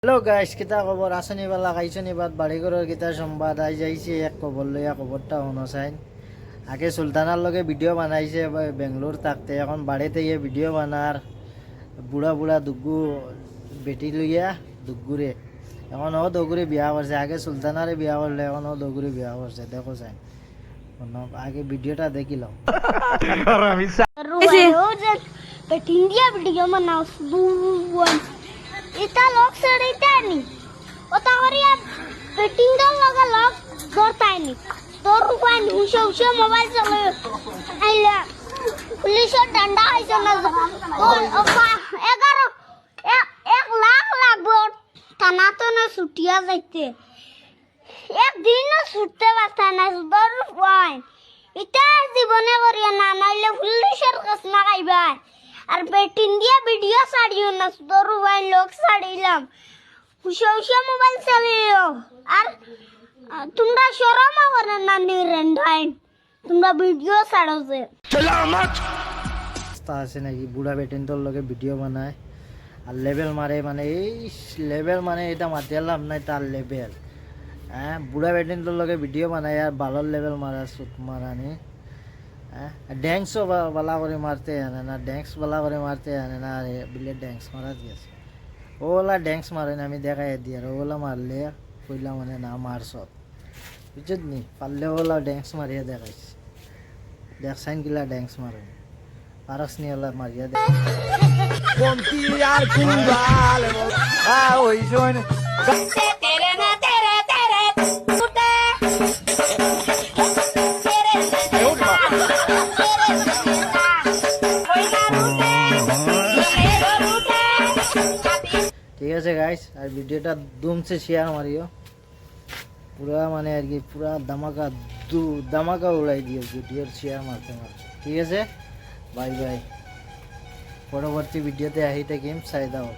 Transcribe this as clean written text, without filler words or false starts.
Hello guys, কিতা খবর? আসনি বালা খাইছনি বাদ বাড়ি ঘরের কিতা সংবাদ আই যাইছে এক খবর লইয়া। খবরটা অনুসাইন আগে সুলতানার লগে ভিডিও বানাইছে বেঙ্গলোর থাকতে, এখন বাড়িতে গিয়ে ভিডিও বানার বুড়া বুড়া দুগ্গু বেটি লইয়া দুগ্গুরে এখন ও দগুরে বিয়া করছে। আগে সুলতানারে বিয়া করলে এখন ও দগুরে বিয়া করছে। দেখো চাই আগে ভিডিওটা দেখিলাম। India video mana subuan ita log sedita ni ota hariya betting dal laga log dorta ni dor rupan usha mobile chalo aila police danda aise na और 11 1 लाख लागबो थाना तो ना छुटिया जाइते एक दिन ना छुटते बास्ता ना दर रुपान इता जीवने करिया ना नाइले पुलिसर कसना गाइबा আর বেট ইন্ডিয়া ভিডিও ছাড়িও না দরু ভাই লোক ছাড়িলাম উশা মোবাইল চালিও আর তোমরা শরম করে না নিরেন্ডাইন তোমরা ভিডিও ছাড়ো যে সালামত তা আছে নাকি বুড়া বেটেন্টর লগে ভিডিও বানায় আর লেভেল মারে, মানে এই লেভেল মানে এটা মাতিয়ালাম নাই তার লেভেল। হ্যাঁ, বুড়া বেটেন্টর লগে ভিডিও বানায় আর ভালোর লেভেল মারা সুত মারানি। ড্যান্সও বালা করে মারতে জানে না, ড্যান্স বালা করে মারতে জানে না। আর বিলে ড্যান্স মারা দিয়েছে ওলা ড্যান্স মারে না, আমি দেখাই দিই। আর ওলা মারলে কইলা মানে না মারছ বুঝত নি পারলে ওলা ড্যান্স মারিয়া দেখাইছে। দেখছেন কিলা ড্যান্স মারে পারস নি ওলা মারিয়া দেখ ঠিক আছে গাইস, আর ভিডিওটা দুমছে শেয়ার মারিও পুরা, মানে আর কি পুরা ধামাকা উড়াই দিও ভিডিওর শেয়ার মারতে মারতে। ঠিক আছে, বাই বাই। পরবর্তী ভিডিওতে আহি থাকিম, চাই দাও।